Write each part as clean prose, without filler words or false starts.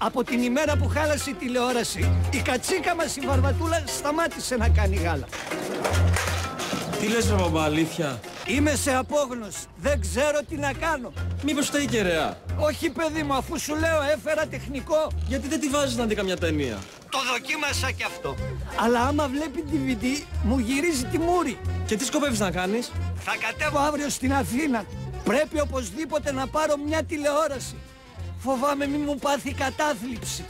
Από την ημέρα που χάλασε η τηλεόραση, η κατσίκα μας η Βαρβατούλα σταμάτησε να κάνει γάλα. Τι λες ρε μπαμπά, αλήθεια? Είμαι σε απόγνωση. Δεν ξέρω τι να κάνω. Μήπως φταίει η κεραία? Όχι παιδί μου, αφού σου λέω έφερα τεχνικό. Γιατί δεν τη βάζεις να δει καμιά ταινία? Το δοκίμασα κι αυτό. Αλλά άμα βλέπει DVD, μου γυρίζει τη μούρη. Και τι σκοπεύεις να κάνεις? Θα κατέβω αύριο στην Αθήνα. Πρέπει οπωσδήποτε να πάρω μια τηλεόραση. Φοβάμαι μη μου πάθει κατάθλιψη.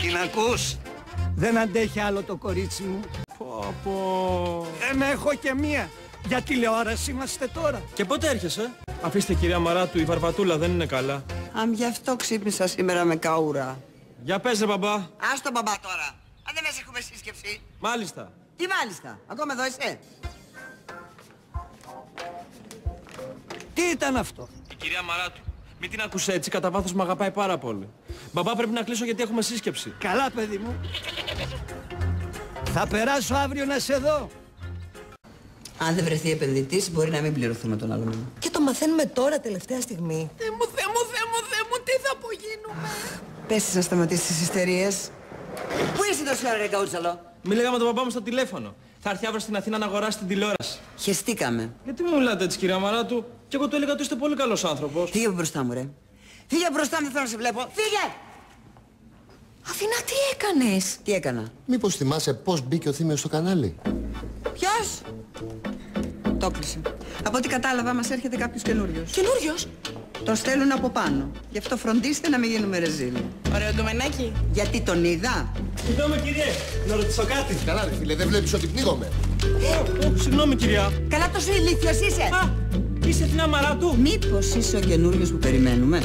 Την ακούς? Δεν αντέχει άλλο το κορίτσι μου. Πω. Δεν έχω και μία. Για τηλεόραση είμαστε τώρα. Και πότε έρχεσαι? Αφήστε κυρία Μαράτου, η Βαρβατούλα δεν είναι καλά. Γι' αυτό ξύπνησα σήμερα με καούρα. Για πες ρε μπαμπά. Ας τον μπαμπά τώρα. Αν δεν μας έχουμε σύσκεψη. Μάλιστα. Τι μάλιστα? Ακόμα εδώ είσαι? Τι ήταν αυτό? Η κυρία Μαράτου. Μην την ακούς έτσι, κατά βάθος με αγαπάει πάρα πολύ. Μπαμπά, πρέπει να κλείσω γιατί έχουμε σύσκεψη. Καλά παιδί μου. Θα περάσω αύριο να σε δω. Αν δεν βρεθεί επενδυτής, μπορεί να μην πληρωθούμε τον άλλο μήνα. Και το μαθαίνουμε τώρα, τελευταία στιγμή. Θεέ μου, τι θα απογίνουμε? Πες να σταματήσεις τις ιστερίες. Πού είσαι τόση ώρα ρε καούτσαλο? Μίλαγα με τον μπαμπά μου στο τηλέφωνο. Θα έρθει αύριο στην Αθήνα να αγοράσει την τηλεόραση. Χεστήκαμε. Γιατί μου μιλάτε έτσι κυρία Μαράτου? Κι εγώ του έλεγα ότι είστε πολύ καλός άνθρωπος. Φύγε από μπροστά μου ρε. Φύγε από μπροστά μου, δεν θέλω να σε βλέπω. Φύγε! Αθηνά, τι έκανες? Τι έκανα? Μήπως θυμάσαι πώς μπήκε ο Θήμιος στο κανάλι? Ποιος? Το κλείσε. Από ό,τι κατάλαβα μας έρχεται κάποιος καινούριος. Καινούριος? Τον στέλνουν από πάνω. Γι' αυτό φροντίστε να μην γίνουμε ρεζίλ. Ωραίο γκομενάκι. Γιατί τον είδα. Συγγνώμη κυριέ, να ρωτήσω κάτι. Καλά ρε φίλε, δεν βλέπεις ότι πνίγομαι? Συγγνώμη κυρία. Καλά τόσο ηλίθιος είσαι. Α, είσαι Αθηνά Μαράτου. Μήπως είσαι ο καινούριος που περιμένουμε?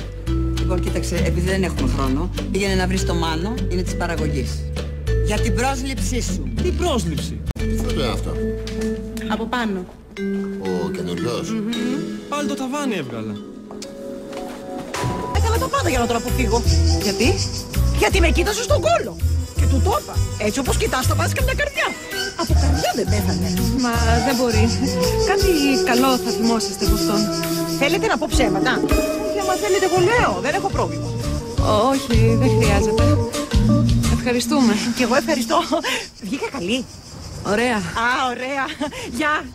Λοιπόν, κοίταξε, επειδή δεν έχουμε χρόνο, πήγαινε να βρεις το Μάνο, είναι της παραγωγής. Για την πρόσληψή σου. Τι πρόσληψη? Ποιος είναι αυτό? Από πάνω. Ο καινοριός? Πάλι το ταβάνι έβγαλα. Έκανα τα πάντα για να τον αποφύγω. Γιατί? Γιατί με κοίταζε στον κόλο. Και του το είπα. Έτσι όπως κοιτάς θα βάζεις καμιά καρδιά. Από καρδιά δεν πέθανε. Μα δεν μπορεί. Κάτι καλό θα θυμόσαστε από αυτόν. Θέλετε να πω ψέματα? Και άμα θέλετε εγώ λέω, δεν έχω πρόβλημα. Όχι, δεν χρειάζεται. Ευχαριστούμε. Και εγώ ευχαριστώ. Βγήκα καλή. Ωραία. Α, ωραία. Γεια.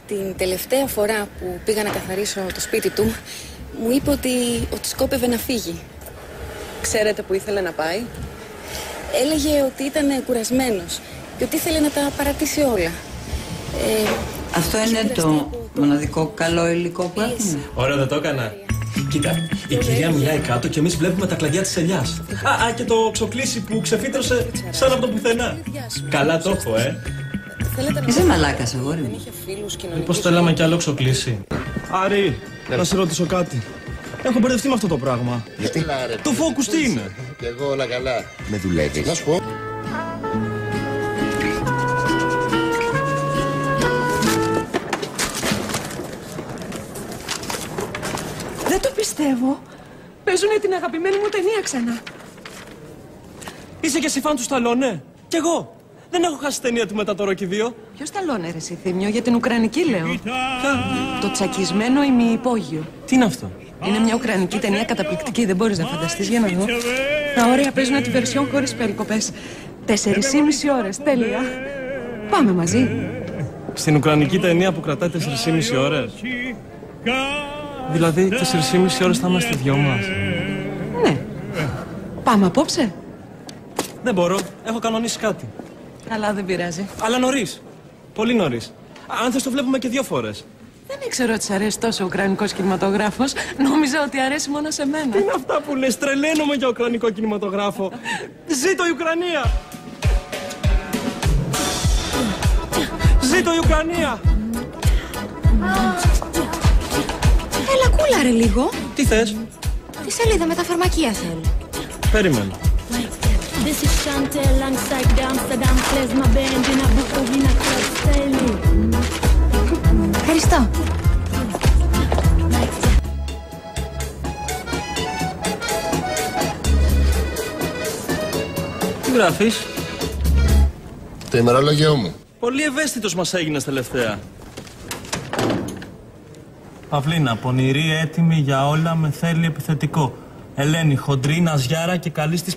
Την τελευταία φορά που πήγα να καθαρίσω το σπίτι του, μου είπε ότι σκόπευε να φύγει. Ξέρετε που ήθελε να πάει? Έλεγε ότι ήταν κουρασμένος και ότι ήθελε να τα παρατήσει όλα. Αυτό είναι το μοναδικό καλό υλικό που έχουμε. Ωραία, δεν το έκανα. Κοίτα, η κυρία μιλάει κάτω και εμείς βλέπουμε τα κλαδιά της ελιάς. Α, και το ξοκλήσι που ξεφύτρωσε σαν από το πουθενά. Καλά το έχω, Είσαι μαλάκας, αγόρι μου. Μήπως θέλαμε κι άλλο ξοκλήσι? Άρη, να σε ρωτήσω κάτι. Έχω μπερδευτεί με αυτό το πράγμα. Γιατί? Το focus τι είναι? Κι εγώ όλα καλά. Με δουλεύεις? Να σου πω. Δεν το πιστεύω. Παίζουνε την αγαπημένη μου ταινία ξανά. Είσαι και εσύ φαν του Σταλόνε? Κι εγώ. Δεν έχω χάσει ταινία του μετά το Rocky 2. Ποιος Σταλόνε ρε εσύ Θήμιο, για την Ουκρανική λέω. Το τσακισμένο ημιυπόγειο. Τι είναι αυτό? Είναι μια ουκρανική ταινία καταπληκτική, δεν μπορείς να φανταστείς, για να δω. Τα ωραία παίζουν τη βερσιόν χωρίς περικοπές. 4,5 ώρες, τέλεια. Πάμε μαζί. Στην ουκρανική ταινία που κρατάει 4,5 ώρες. Δηλαδή 4,5 ώρες θα είμαστε δυο μας. Ναι. Πάμε απόψε. Δεν μπορώ, έχω κανονίσει κάτι. Καλά, δεν πειράζει. Αλλά νωρίς. Πολύ νωρίς. Αν θες το βλέπουμε και 2 φορές. Δεν ήξερα ότι σ' αρέσει τόσο ο ουκρανικός κινηματογράφος. Νόμιζα ότι αρέσει μόνο σε μένα. Τι είναι αυτά που λες, τρελαίνομαι για ουκρανικό κινηματογράφο. Ζήτω η Ουκρανία! Ζήτω η Ουκρανία! Έλα κούλα ρε λίγο. Τι θες? Τη σελίδα με τα φαρμακεία θέλω. Περίμενε. This is Chantel alongside the Amsterdam plays my band in a Bukovina club style. Ευχαριστώ. Τι γράφεις? Το ημερολόγιο μου. Πολύ ευαίσθητος μας έγινες τελευταία. Παυλίνα, πονηρή, έτοιμη για όλα, με θέλει επιθετικό. Ελένη, χοντρή, ναζιάρα και καλή στις...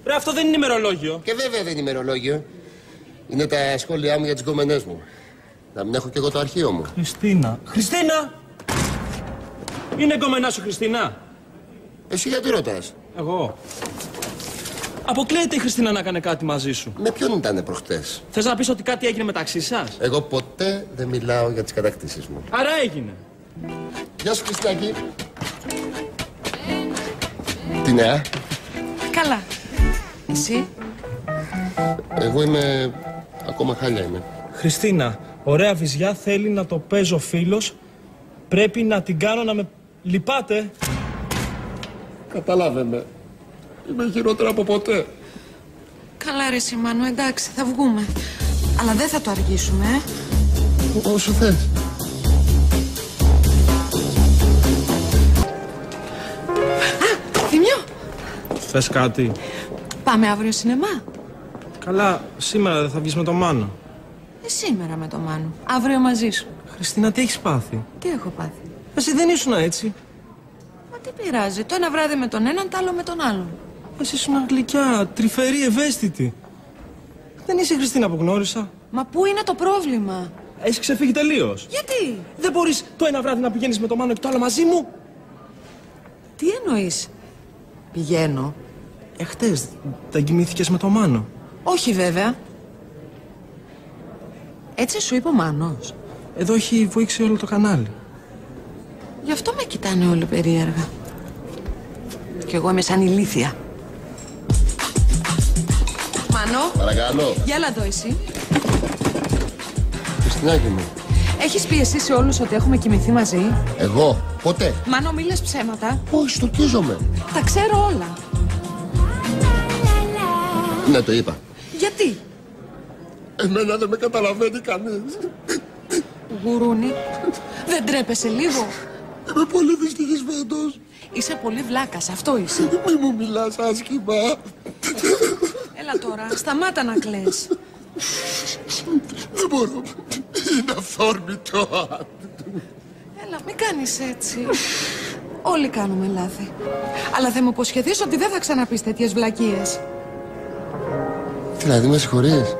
Ρε, αυτό δεν είναι ημερολόγιο. Και βέβαια δεν είναι ημερολόγιο. Είναι τα σχόλιά μου για τις γκόμενές μου. Να μην έχω κι εγώ το αρχείο μου. Χριστίνα. Χριστίνα! Είναι γκόμενά σου, Χριστίνα. Εσύ γιατί ρωτάς? Εγώ. Αποκλείεται η Χριστίνα να έκανε κάτι μαζί σου. Με ποιον ήτανε προχτές? Θες να πεις ότι κάτι έγινε μεταξύ σας? Εγώ ποτέ δεν μιλάω για τις κατακτήσεις μου. Άρα έγινε. Γεια σου, Χριστάκη. Τι νέα? Καλά. Εσύ? Εγώ είμαι... ακόμα χάλια είμαι. Χριστίνα, ωραία βυζιά, θέλει να το παίζω φίλος. Πρέπει να την κάνω να με... Λυπάται. Καταλάβε με. Είμαι χειρότερα από ποτέ. Καλά ρε Σιμάνο, εντάξει, θα βγούμε. Αλλά δεν θα το αργήσουμε, Όσο θες. Θημιό! Θες κάτι? Πάμε αύριο σινεμά. Καλά, σήμερα δεν θα βγεις με το Μάνο. Σήμερα με το Μάνο. Αύριο μαζί σου. Χριστίνα, τι έχεις πάθει? Τι έχω πάθει? Εσύ δεν ήσουν έτσι. Μα τι πειράζει, το ένα βράδυ με τον έναν, το άλλο με τον άλλον. Εσύ ήσουν γλυκιά, τρυφερή, ευαίσθητη. Δεν είσαι η Χριστίνα που γνώρισα. Μα πού είναι το πρόβλημα? Έχεις ξεφύγει τελείως. Γιατί? Δεν μπορείς το ένα βράδυ να πηγαίνεις με το Μάνο και το άλλο μαζί μου. Τι εννοείς? Πηγαίνω. Χτες δεν κοιμήθηκες με το Μάνο. Όχι βέβαια. Έτσι σου είπε ο Μάνος. Εδώ έχει βοήξει όλο το κανάλι. Γι' αυτό με κοιτάνε όλοι περίεργα. Κι εγώ είμαι σαν ηλίθια. Μάνο. Παρακαλώ. Γεια έλα εδώ εσύ. Χριστινάκη μου. Έχεις πει εσύ σε όλους ότι έχουμε κοιμηθεί μαζί? Εγώ. Ποτέ. Μάνο, μη λες ψέματα. Όχι, στορκίζομαι. Τα ξέρω όλα. Ναι, το είπα. Γιατί? Εμένα δεν με καταλαβαίνει κανείς. Γουρούνι, δεν τρέπεσαι λίγο? Είμαι πολύ δυστυχισμένος. Είσαι πολύ βλάκας, αυτό είσαι. Μη μου μιλάς άσχημα. Έλα τώρα, σταμάτα να κλαις. Δεν μπορώ. Είναι αυθόρμητο. Έλα, μην κάνεις έτσι. Όλοι κάνουμε λάθη. Αλλά θα μου υποσχεθείς ότι δεν θα ξαναπείς τέτοιες βλακίες. Δηλαδή, με συγχωρείς?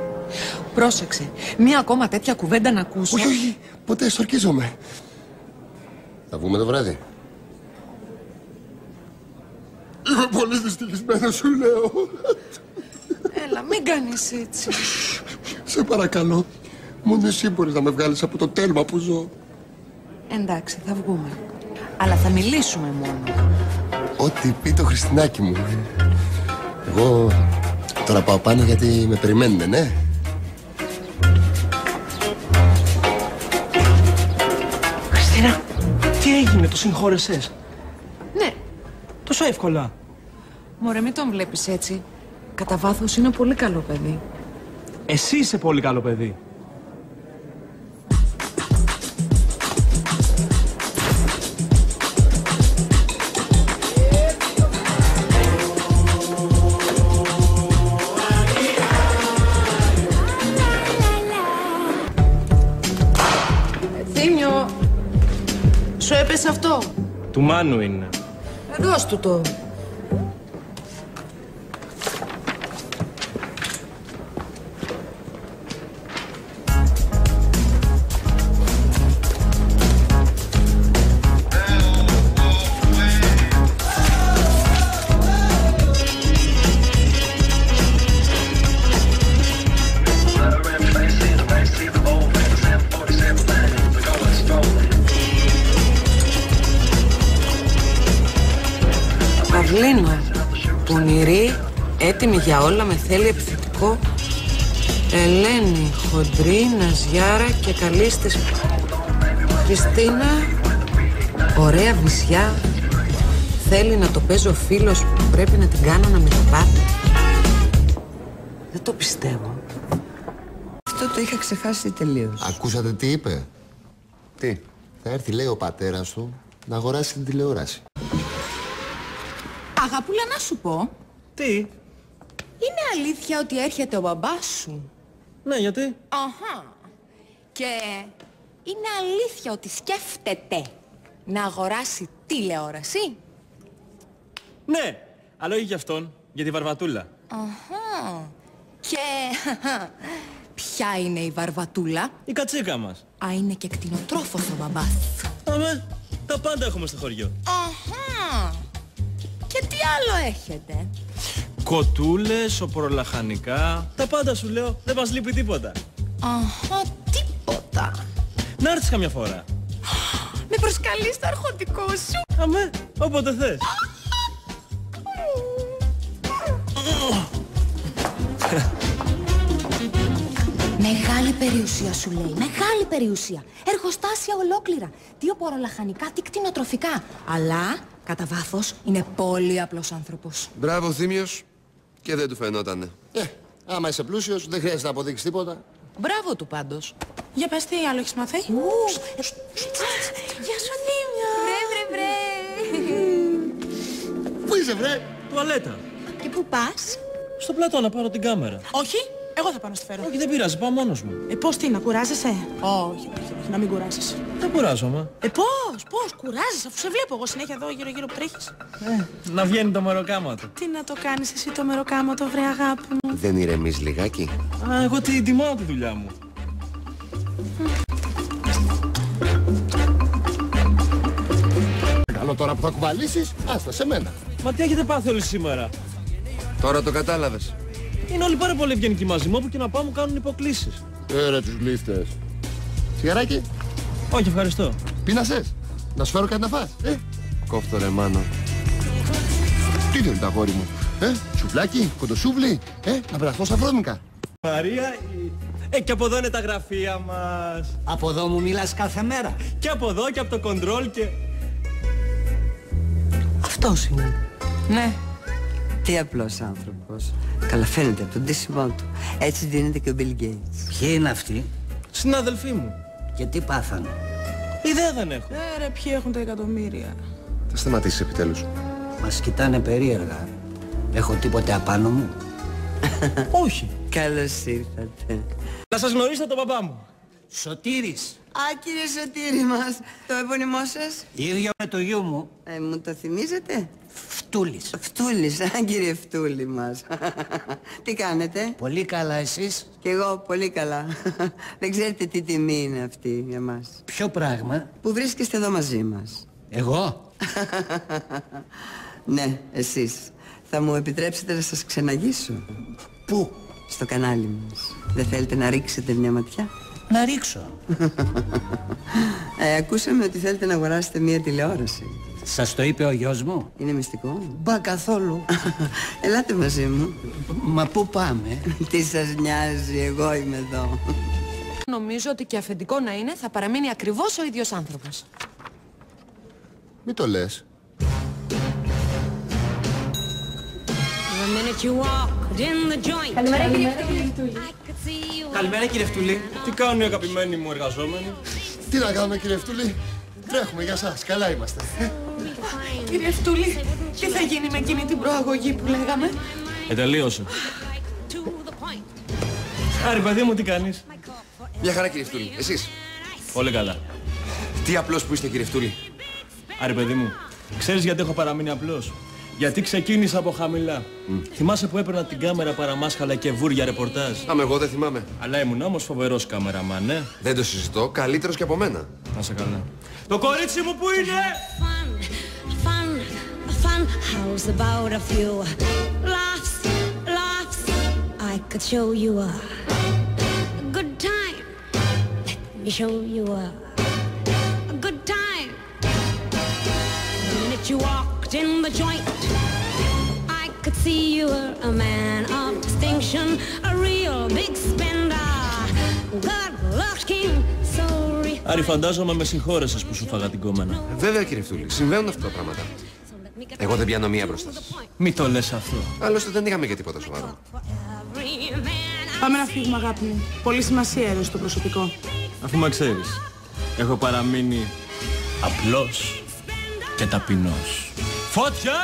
Πρόσεξε, μία ακόμα τέτοια κουβέντα να ακούσω. Όχι, όχι. Ποτέ στορκίζομαι. Θα βγούμε το βράδυ. Είμαι πολύ δυστυχισμένος, σου λέω. Έλα, μην κάνεις έτσι. Σε παρακαλώ. Μόνο εσύ μπορείς να με βγάλεις από το τέλμα που ζω. Εντάξει, θα βγούμε. Αλλά θα μιλήσουμε μόνο. Ό,τι πει το Χριστινάκι μου. Εγώ τώρα πάω πάνω γιατί με περιμένουνε, ναι. Χριστίνα, τι έγινε, το συγχώρεσες? Ναι. Τόσο εύκολα. Μωρέ, μην τον βλέπεις έτσι. Κατά βάθος είναι πολύ καλό παιδί. Εσύ είσαι πολύ καλό παιδί. Θήμιο, σου έπεσε αυτό? Του Μάνου είναι. Δώσ' του το. Παυλίνα, πονηρή, έτοιμη για όλα, με θέλει επιθετικό. Ελένη, χοντρή, ναζιάρα και καλή στις... Χριστίνα, ωραία βυσιά, θέλει να το παίζω φίλος που πρέπει να την κάνω να με λυπάται. Δεν το πιστεύω. Αυτό το είχα ξεχάσει τελείως. Ακούσατε τι είπε? Τι? Θα έρθει, λέει, ο πατέρας του να αγοράσει την τηλεόραση. Αγαπούλα, να σου πω. Τι? Είναι αλήθεια ότι έρχεται ο μπαμπάς σου? Ναι, γιατί? Αχα. Και είναι αλήθεια ότι σκέφτεται να αγοράσει τηλεόραση? Ναι, αλλά όχι για αυτόν, για τη Βαρβατούλα. Αχα. Και ποια είναι η Βαρβατούλα? Η κατσίκα μας. Α, είναι και κτηνοτρόφος ο μπαμπάς. Αμέ, τα πάντα έχουμε στο χωριό. Αχα. Και τι άλλο έχετε? Κοτούλες, οπορολαχανικά, τα πάντα σου λέω, δεν μας λείπει τίποτα. Αχα, τίποτα. Να έρθεις καμιά φορά. Με προσκαλείς στο αρχοντικό σου? Αμέ, όποτε θες. Μεγάλη περιουσία σου λέει, μεγάλη περιουσία. Εργοστάσια ολόκληρα. Τι οπορολαχανικά, τι κτηνοτροφικά. Αλλά, κατά βάθος, είναι πολύ απλός άνθρωπος. Μπράβο Θήμιος, και δεν του φαινότανε. Άμα είσαι πλούσιος, δεν χρειάζεται να αποδείξεις τίποτα. Μπράβο του πάντως. Για πες τι άλλο έχεις μάθει. Γεια σου Θήμιο. Βρε. Πού είσαι βρε? Τουαλέτα. Και πού πας? Στο πλατό να πάρω την κάμερα. Όχι, εγώ θα πάω να στη φέρω. Όχι, δεν πειράζει, πάω μόνος μου. Πώς τι, να κουράζεσαι? Όχι, να μην κουράζεσαι. Δεν κουράζομαι. Πώς, κουράζεσαι, αφού σε βλέπω εγώ συνέχεια εδώ γύρω-γύρω που τρέχεις. Να βγαίνει το μεροκάματο. Τι να το κάνεις εσύ το μεροκάματο, βρε αγάπη μου. Δεν ηρεμείς λιγάκι? Α, εγώ την τιμάω τη δουλειά μου. Καλό τώρα που θα κουβαλήσεις, άστα σε μένα. Μα τι έχετε πάθει όλοι σήμερα? Τώρα το κατάλαβες. Είναι όλοι πάρα πολύ ευγενικοί μαζί μου, όπου και να πάω μου κάνουν υποκλήσεις. Ρε τους γλύφτες. Σιγαράκι. Όχι, ευχαριστώ. Πίνασες? Να σου φέρω κάτι να φας? Κόφτω ρε μάνο. Τι θέλει τα αγόρι μου? Σουβλάκι, κοντοσούβλι, να περαστώ στα βρώμικα. Μαρία, και από εδώ είναι τα γραφεία μας. Από εδώ μου μιλάς κάθε μέρα. Και από εδώ και από το κοντρόλ και... Αυτός είναι. Ναι. Τι απλός άνθρωπος. Καλά φαίνεται από τον ντύσιμό του. Έτσι δίνεται και ο Bill Gates. Ποιοι είναι αυτοί? Συνάδελφοί μου. Και τι πάθανε? Ιδέα δεν έχω. Ρε, ποιοι έχουν τα εκατομμύρια. Θα σταματήσεις επιτέλους. Μας κοιτάνε περίεργα. Έχω τίποτε απάνω μου? Όχι. Καλώς ήρθατε. Να σας γνωρίσετε τον παπά μου. Σωτήρης. Α, κύριε Σωτήρη μας, το επώνυμό σας? Ίδιο με το γιου μου. Μου το θυμίζετε? Φτούλης. Φτούλης, κύριε Φτούλη μας. Τι κάνετε? Πολύ καλά εσείς? Κι εγώ πολύ καλά. Δεν ξέρετε τι τιμή είναι αυτή για μας. Ποιο πράγμα? Που βρίσκεστε εδώ μαζί μας. Εγώ? Ναι, εσείς. Θα μου επιτρέψετε να σας ξεναγήσω? Πού? Στο κανάλι μας. Δεν θέλετε να ρίξετε μια ματιά? Να ρίξω. Ακούσαμε ότι θέλετε να αγοράσετε μια τηλεόραση. Σας το είπε ο γιος μου? Είναι μυστικό? Μπα καθόλου. Ελάτε μαζί μου. Μα πού πάμε? Τι σας νοιάζει, εγώ είμαι εδώ. Νομίζω ότι και αφεντικό να είναι θα παραμείνει ακριβώς ο ίδιος άνθρωπος. Μη το λες. Καλημέρα κύριε Φτούλη. Καλημέρα κύριε Φτούλη. Τι κάνουν οι αγαπημένοι μου εργαζόμενοι? Τι να κάνουμε κύριε Φτούλη? Τρέχουμε για σας, καλά είμαστε. Κύριε Φτούλη, τι θα γίνει με εκείνη την προαγωγή που λέγαμε? Τελείωσε. Άρη παιδί μου, τι κάνεις? Μια χαρά κύριε Φτούλη, εσείς? Πολύ καλά. Τι απλός που είστε κύριε Φτούλη. Άρη παιδί μου, ξέρεις γιατί έχω παραμείνει απλός? Γιατί ξεκίνησα από χαμηλά. Θυμάσαι που έπαιρνα την κάμερα παραμάσχαλα και βούρια ρεπορτάζ? Άμα εγώ δεν θυμάμαι. Αλλά ήμουν όμως φοβερός κάμεραμαν, ναι. Δεν το συζητώ, καλύτερος και από μένα. Να σε καλά. Το κορίτσι μου που είναι? How's about a few laughs? I could show you a good time. Let me show you a good time. The minute you walked in the joint, I could see you were a man of distinction, a real big spender, good looking, so real. Άρη, φαντάζομαι με συγχώρεσες που σου φάγα την κόμενα. Βέβαια κύριε Φτούλη, συμβαίνουν αυτά τα πράγματα. Εγώ δεν πιάνω μία μπροστά σας. Μη το λες αυτό. Άλλωστε δεν είχαμε και τίποτα σοβαρό. Πάμε να φύγουμε αγάπη μου. Πολύ σημασία έδωσε το προσωπικό. Αφού με ξέρεις, έχω παραμείνει απλός και ταπεινός. Φωτιά!